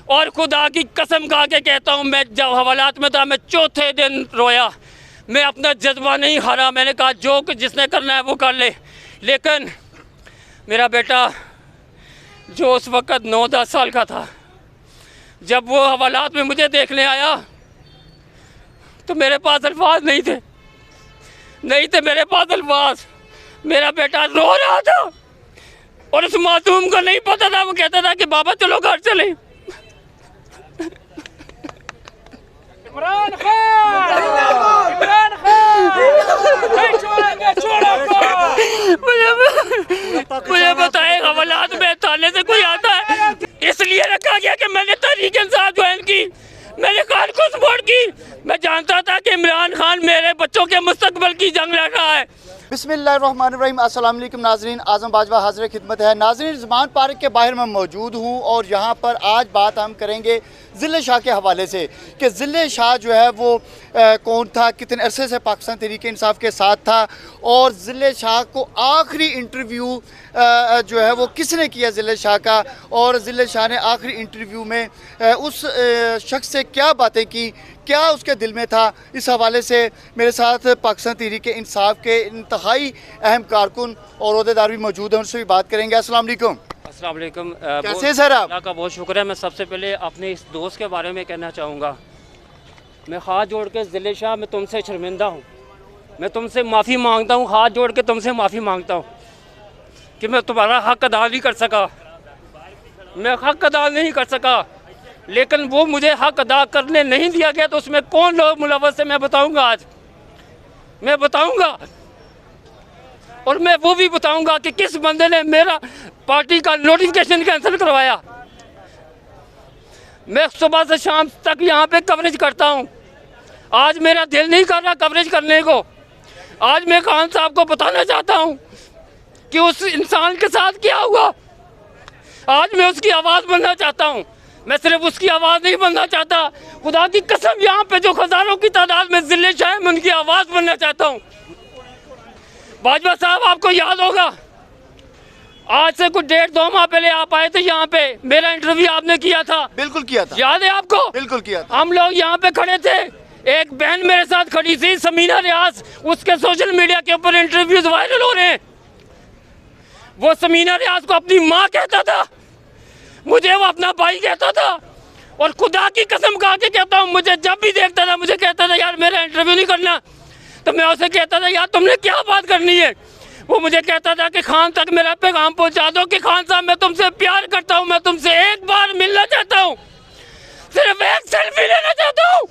और खुदा की कसम खा के कहता हूँ, मैं जब हवालात में था मैं चौथे दिन रोया। मैं अपना जज्बा नहीं हारा। मैंने कहा जो कुछ जिसने करना है वो कर ले। लेकिन मेरा बेटा जो उस वक़्त 9-10 साल का था, जब वो हवालात में मुझे देखने आया तो मेरे पास अल्फाज नहीं थे मेरे पास अल्फाज। मेरा बेटा रो रहा था और उस मासूम को नहीं पता था। वो कहता था कि बाबा चलो घर चले। इमरान खान नहीं छोड़ेंगे, मुझे बताए हवालात में थाने से कोई आता है? इसलिए रखा गया कि मैंने तहरीक इंसाफ ज्वाइन की, मैंने खान को सपोर्ट की। मैं जानता था कि इमरान खान मेरे बच्चों के मुस्तकबिल की जंग लड़ रहा है। बिस्मिल्लाहिर्रहमानिर्रहीम। अस्सलाम वालेकुम नाज़रीन, आज़म बाजवा हाज़िर खिदमत है। नाज़रीन, ज़मान पार्क के बाहर मैं मौजूद हूँ और यहाँ पर आज बात हम करेंगे ज़िले शाह के हवाले से कि ज़िले शाह जो है वो कौन था, कितने अरसे से पाकिस्तान तहरीक इंसाफ के साथ था और ज़िले शाह को आखिरी इंटरव्यू जो है वो किसने किया ज़िले शाह का, और ज़िले शाह ने आखिरी इंटरव्यू में उस शख्स से क्या बातें की, क्या उसके दिल में था। इस हवाले से मेरे साथ पाकिस्तान तहरीक इंसाफ के इंतहाई अहम कारकुन और ओहदेदार भी मौजूद हैं, उनसे भी बात करेंगे। अस्सलाम वालेकुम। अस्सलाम वालेकुम। कैसे सर आप? अल्लाह का बहुत शुक्र है। मैं सबसे पहले अपने इस दोस्त के बारे में कहना चाहूँगा। मैं हाथ जोड़ के ज़िले शाह, मैं तुमसे शर्मिंदा हूँ, मैं तुमसे माफ़ी मांगता हूँ, हाथ जोड़ के तुमसे माफ़ी मांगता हूँ कि मैं तुम्हारा हक अदा नहीं कर सका, मैं हक अदा नहीं कर सका। लेकिन वो मुझे हक अदा करने नहीं दिया गया तो उसमें कौन लोग मुलव्वस है मैं बताऊँगा। आज मैं बताऊँगा और मैं वो भी बताऊँगा कि किस बंदे ने मेरा पार्टी का नोटिफिकेशन कैंसिल करवाया। मैं सुबह से शाम तक यहाँ पे कवरेज करता हूँ। आज मेरा दिल नहीं कर रहा कवरेज करने को। आज मैं खान साहब को बताना चाहता हूँ कि उस इंसान के साथ क्या हुआ। आज मैं उसकी आवाज़ बनना चाहता हूँ। मैं सिर्फ उसकी आवाज़ नहीं बनना चाहता, खुदा की कसम यहाँ पे जो हज़ारों की तादाद में ज़िले शाह है मैं उनकी आवाज़ बनना चाहता हूँ। बाजवा साहब, आपको याद होगा आज से कुछ 1.5-2 माह पहले आप आए थे यहाँ पे, मेरा इंटरव्यू आपने किया था। बिल्कुल किया था। याद है आपको? बिल्कुल किया था। हम लोग यहाँ पे खड़े थे, एक बहन मेरे साथ खड़ी थी, समीना रियाज, उसके सोशल मीडिया के ऊपर इंटरव्यूज वायरल हो रहे हैं। वो समीना रियाज को अपनी माँ कहता था, मुझे वो अपना भाई कहता था और खुदा की कसम खा के कहता हूँ, मुझे जब भी देखता था मुझे कहता था यार मेरा इंटरव्यू नहीं करना। तो मैं उसे कहता था यार तुमने क्या बात करनी है। वो मुझे कहता था कि खान तक मेरा पैगाम पहुँचा दो कि खान साहब मैं तुमसे प्यार करता हूँ, मैं तुमसे एक बार मिलना चाहता हूँ, सिर्फ एक सेल्फी लेना चाहता हूँ,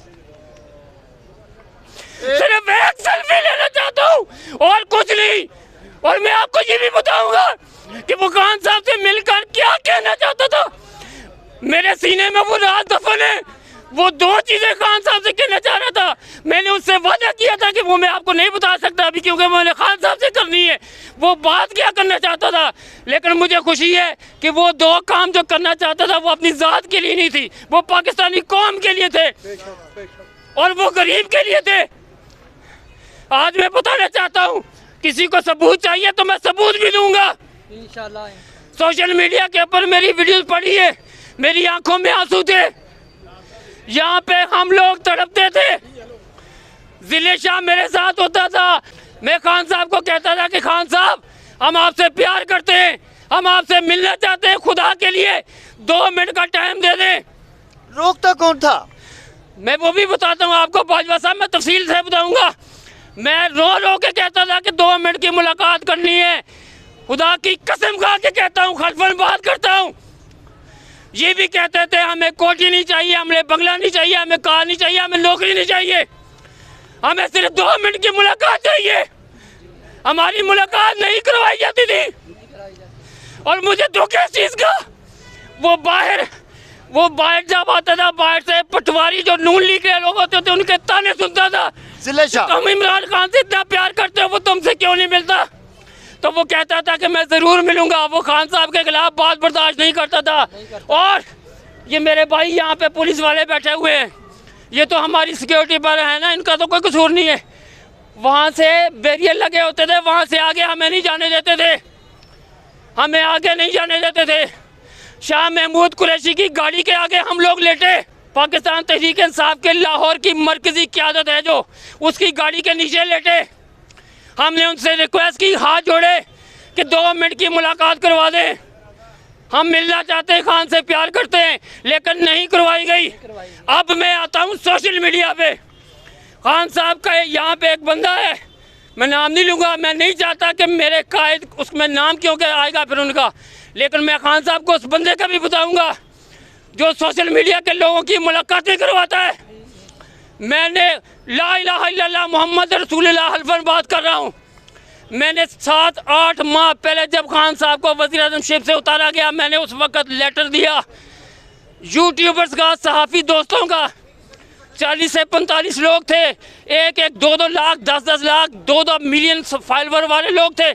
सिर्फ एक सेल्फी लेना चाहता हूँ और कुछ नहीं। और मैं आपको ये भी बताऊंगा कि वो खान साहब से मिलकर क्या कहना चाहता था। मेरे सीने में वो राज दफन है। वो 2 चीजें खान साहब से कहना चाह रहा था। मैंने उससे वादा किया था कि वो मैं आपको नहीं बता सकता अभी, क्योंकि मैंने खान साहब से करनी है। वो बात क्या करना चाहता था, लेकिन मुझे खुशी है कि वो 2 काम जो करना चाहता था वो अपनी जात के लिए नहीं थी, वो पाकिस्तानी कौम के लिए थे और वो गरीब के लिए थे। आज मैं बताना चाहता हूँ, किसी को सबूत चाहिए तो मैं सबूत भी दूंगा इंशाल्लाह। सोशल मीडिया के ऊपर मेरी वीडियोस पड़ी है, मेरी आंखों में आंसू थे। यहाँ पे हम लोग तड़पते थे, ज़िले शाह मेरे साथ होता था। मैं खान साहब को कहता था कि खान साहब हम आपसे प्यार करते हैं, हम आपसे मिलना चाहते हैं, खुदा के लिए 2 मिनट का टाइम दे दें। रोकता कौन था? मैं वो भी बताता हूँ आपको बाजवा साहब, मैं तफसील से बताऊंगा। मैं रो रो के कहता था कि 2 मिनट की मुलाकात करनी है। खुदा की कसम खा के कहता हूँ, खलफन बात करता हूँ। ये भी कहते थे हमें कोठी नहीं चाहिए, हमें बंगला नहीं चाहिए, हमें कार नहीं चाहिए, हमें नौकरी नहीं चाहिए, हमें सिर्फ 2 मिनट की मुलाकात चाहिए। हमारी मुलाकात नहीं करवाई जाती थी और मुझे दुख है इस चीज़ का। वो बाहर जब आता था, बाहर से पटवारी जो नून लीग के लोग होते थे उनके ताने सुनता था, ज़िले शाह तुम इमरान खान से इतना प्यार करते हो, वो तुमसे क्यों नहीं मिलता। तो वो कहता था कि मैं ज़रूर मिलूंगा। वो खान साहब के खिलाफ बात बर्दाश्त नहीं करता था। और ये मेरे भाई यहाँ पे पुलिस वाले बैठे हुए हैं, ये तो हमारी सिक्योरिटी पर है ना, इनका तो कोई कसूर नहीं है। वहाँ से बैरियर लगे होते थे, वहाँ से आगे हमें नहीं जाने देते थे, हमें आगे नहीं जाने देते थे। शाह महमूद कुरैशी की गाड़ी के आगे हम लोग लेटे। पाकिस्तान तहरीक इंसाफ के लाहौर की मरकजी क़यादत है जो, उसकी गाड़ी के नीचे लेटे। हमने उनसे रिक्वेस्ट की, हाथ जोड़े कि 2 मिनट की मुलाकात करवा दें, हम मिलना चाहते हैं, खान से प्यार करते हैं, लेकिन नहीं करवाई गई। अब मैं आता हूँ सोशल मीडिया पे। खान साहब का यहाँ पे एक बंदा है, मैं नाम नहीं लूँगा, मैं नहीं चाहता कि मेरे कायद उसमें नाम क्यों के आएगा फिर उनका, लेकिन मैं खान साहब को उस बंदे का भी बताऊँगा जो सोशल मीडिया के लोगों की मुलाकातें करवाता है। मैंने ला इलाहा इल्लल्लाह मोहम्मद रसूलुल्लाह हल्फन बात कर रहा हूँ। मैंने 7-8 माह पहले जब खान साहब को वज़ीर-ए-आज़मशिप से उतारा गया, मैंने उस वक़्त लेटर दिया यूट्यूबर्स का, सहाफ़ी दोस्तों का, 40 से 45 लोग थे, 1-1, 2-2 लाख, 10-10 लाख, 2-2 मिलियन फॉलोवर वाले लोग थे।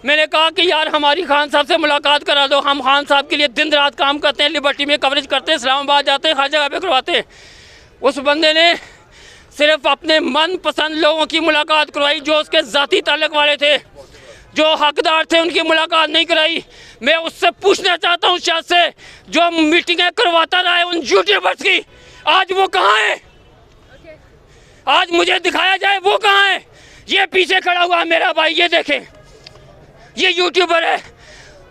मैंने कहा कि यार हमारी खान साहब से मुलाकात करा दो, हम खान साहब के लिए दिन रात काम करते हैं, लिबर्टी में कवरेज करते हैं, इस्लामाबाद जाते हैं, हर जगह पे करवाते हैं। उस बंदे ने सिर्फ अपने मनपसंद लोगों की मुलाकात करवाई, जो उसके ज़ाती ताल्लुक़ वाले थे, जो हकदार थे, उनकी मुलाकात नहीं कराई। मैं उससे पूछना चाहता हूँ शायद से, जो मीटिंगें करवाता रहा है उन यूट्यूबर्स की, आज वो कहाँ है? आज मुझे दिखाया जाए वो कहाँ है। ये पीछे खड़ा हुआ है मेरा भाई, ये देखें, ये यूट्यूबर है,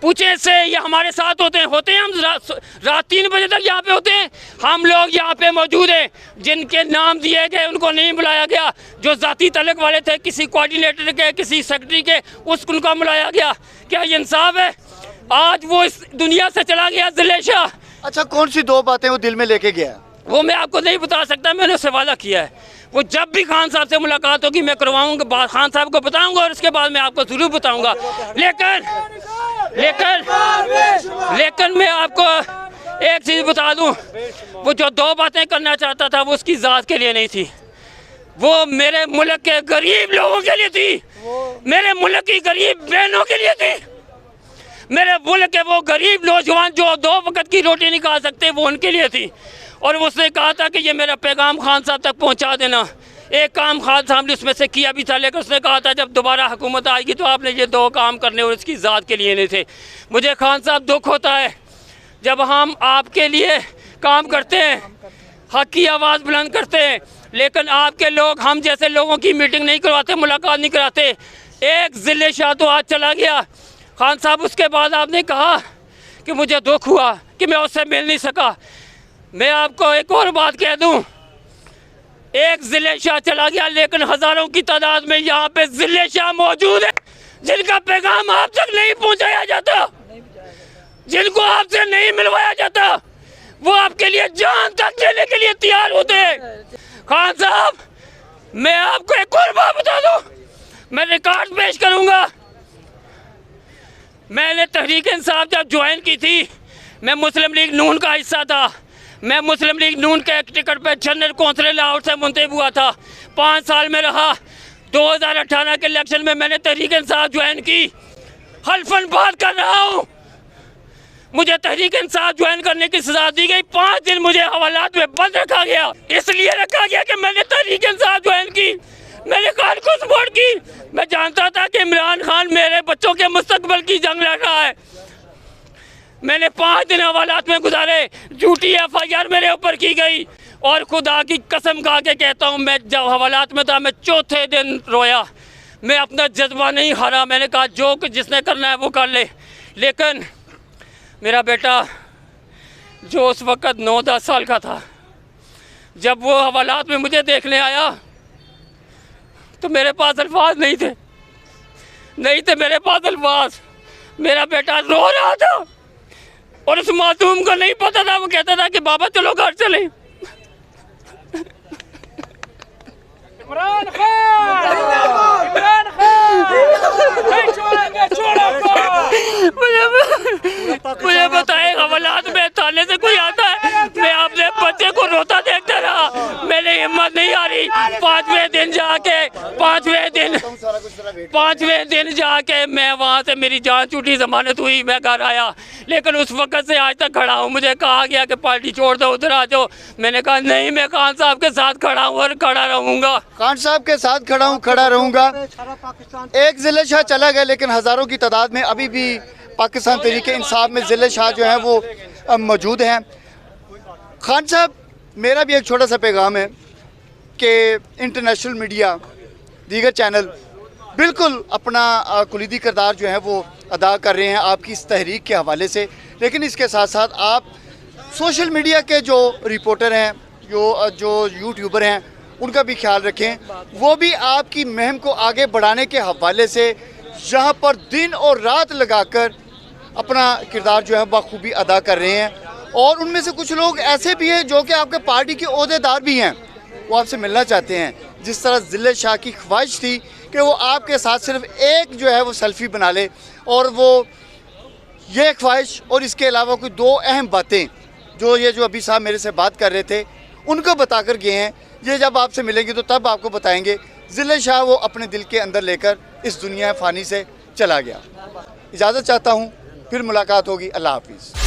पूछे इससे, ये हमारे साथ होते हैं हम रात 3 बजे तक यहाँ पे होते हैं। हम लोग यहाँ पे मौजूद हैं, जिनके नाम दिए गए उनको नहीं बुलाया गया, जो ज़ाती तल्लुक़ वाले थे, किसी कोऑर्डिनेटर के, किसी सेक्रेटरी के, उनको बुलाया गया। क्या ये इंसाफ है? आज वो इस दुनिया से चला गया ज़िले शाह। अच्छा, कौन सी 2 बातें वो दिल में लेके गया? वो मैं आपको नहीं बता सकता, मैंने उससे वादा किया है, वो जब भी खान साहब से मुलाकात होगी मैं करवाऊंगा, खान साहब को बताऊंगा और उसके बाद मैं आपको ज़रूर बताऊंगा। लेकिन मैं आपको एक चीज़ बता दूं, वो जो 2 बातें करना चाहता था वो उसकी ज़ात के लिए नहीं थी, वो मेरे मुल्क के गरीब लोगों के लिए थी, मेरे मुल्क की गरीब बहनों के लिए थी, मेरे मुल्क के वो गरीब नौजवान जो 2 वक्त की रोटी नहीं खा सकते, वो उनके लिए थी। और उसने कहा था कि ये मेरा पैगाम खान साहब तक पहुंचा देना। एक काम खान साहब ने उसमें से किया भी था, लेकिन उसने कहा था जब दोबारा हुकूमत आएगी तो आपने ये 2 काम करने और इसकी ज़ात के लिए नहीं थे। मुझे खान साहब दुख होता है जब हम आपके लिए काम करते हैं, हक़ की आवाज़ बुलंद करते हैं, लेकिन आपके लोग हम जैसे लोगों की मीटिंग नहीं करवाते, मुलाकात नहीं कराते। एक ज़िले शाह तो आज चला गया खान साहब, उसके बाद आपने कहा कि मुझे दुख हुआ कि मैं उससे मिल नहीं सका। मैं आपको एक और बात कह दूं, एक ज़िले शाह चला गया, लेकिन हज़ारों की तादाद में यहाँ पे ज़िले शाह मौजूद है, जिनका पैगाम आप तक नहीं पहुँचाया जाता, जिनको आपसे नहीं मिलवाया जाता, वो आपके लिए जान तक देने के लिए तैयार होते हैं। खान साहब, मैं आपको एक और बात बता दूं, मैं रिकॉर्ड पेश करूंगा। मैंने तहरीक इंसाफ जब ज्वाइन की थी, मैं मुस्लिम लीग नून का हिस्सा था। मैं मुस्लिम लीग नून के एक टिकट पर जनरल कौंसिल लाहौर से मुंतखब हुआ था, 5 साल में रहा। 2018 के इलेक्शन में मैंने तहरीक इंसाफ ज्वाइन की, हल्फन बात कर रहा हूँ, मुझे तहरीक इंसाफ ज्वाइन करने की सजा दी गई। 5 दिन मुझे हवालात में बंद रखा गया, इसलिए रखा गया कि मैंने तहरीक इंसाफ ज्वाइन की, मैंने खान को सपोर्ट की। मैं जानता था कि इमरान खान मेरे बच्चों के मुस्तकबिल की जंग लड़ रहा है। मैंने 5 दिन हवालात में गुजारे, झूठी FIR मेरे ऊपर की गई, और खुदा की कसम खा के कहता हूँ, मैं जब हवालात में था मैं 4थे दिन रोया। मैं अपना जज्बा नहीं हारा, मैंने कहा जो कुछ जिसने करना है वो कर ले। लेकिन मेरा बेटा जो उस वक़्त 9-10 साल का था, जब वो हवालात में मुझे देखने आया तो मेरे पास अल्फाज नहीं थे मेरे पास अल्फाज। मेरा बेटा रो रहा था और उस मासूम को नहीं पता था, वो कहता था कि बाबा चलो घर चले। इमरान खान नहीं छोड़ेंगे, मुझे बताए हवालात में थाने से कोई आता है, मैं अपने बच्चे को रोता देखता रहा, मेरी हिम्मत नहीं आ रही। 5वें दिन जाके मैं वहाँ से मेरी जान छूटी, जमानत हुई, मैं घर आया, लेकिन उस वक्त से आज तक खड़ा हूँ। मुझे कहा गया कि पार्टी छोड़ दो, उधर आ जाओ, मैंने कहा नहीं, मैं खान साहब के साथ खड़ा हूँ और खड़ा रहूँगा। खान साहब के साथ खड़ा रहूँगा। एक ज़िले शाह चला गया, लेकिन हज़ारों की तादाद में अभी भी पाकिस्तान तहरीक इंसाफ में ज़िले शाह जो हैं वो मौजूद हैं। खान साहब, मेरा भी एक छोटा सा पैगाम है कि इंटरनेशनल मीडिया, दीगर चैनल बिल्कुल अपना कुलीदी किरदार जो है वो अदा कर रहे हैं आपकी इस तहरीक के हवाले से, लेकिन इसके साथ साथ आप सोशल मीडिया के जो रिपोर्टर हैं, जो यूट्यूबर हैं, उनका भी ख्याल रखें। वो भी आपकी मुहिम को आगे बढ़ाने के हवाले से यहाँ पर दिन और रात लगाकर अपना किरदार जो है बखूबी अदा कर रहे हैं। और उनमें से कुछ लोग ऐसे भी हैं जो कि आपके पार्टी के ओहदेदार भी हैं, वो आपसे मिलना चाहते हैं। जिस तरह जिले शाह की ख्वाहिश थी कि वो आपके साथ सिर्फ एक जो है वो सेल्फ़ी बना ले, और वो ये ख्वाहिश और इसके अलावा कोई दो अहम बातें जो अभी साहब मेरे से बात कर रहे थे उनको बता कर गए हैं। ये जब आपसे मिलेंगे तो तब आपको बताएंगे। जिले शाह वो अपने दिल के अंदर लेकर इस दुनिया फ़ानी से चला गया। इजाज़त चाहता हूँ, फिर मुलाकात होगी। अल्लाह हाफिज़।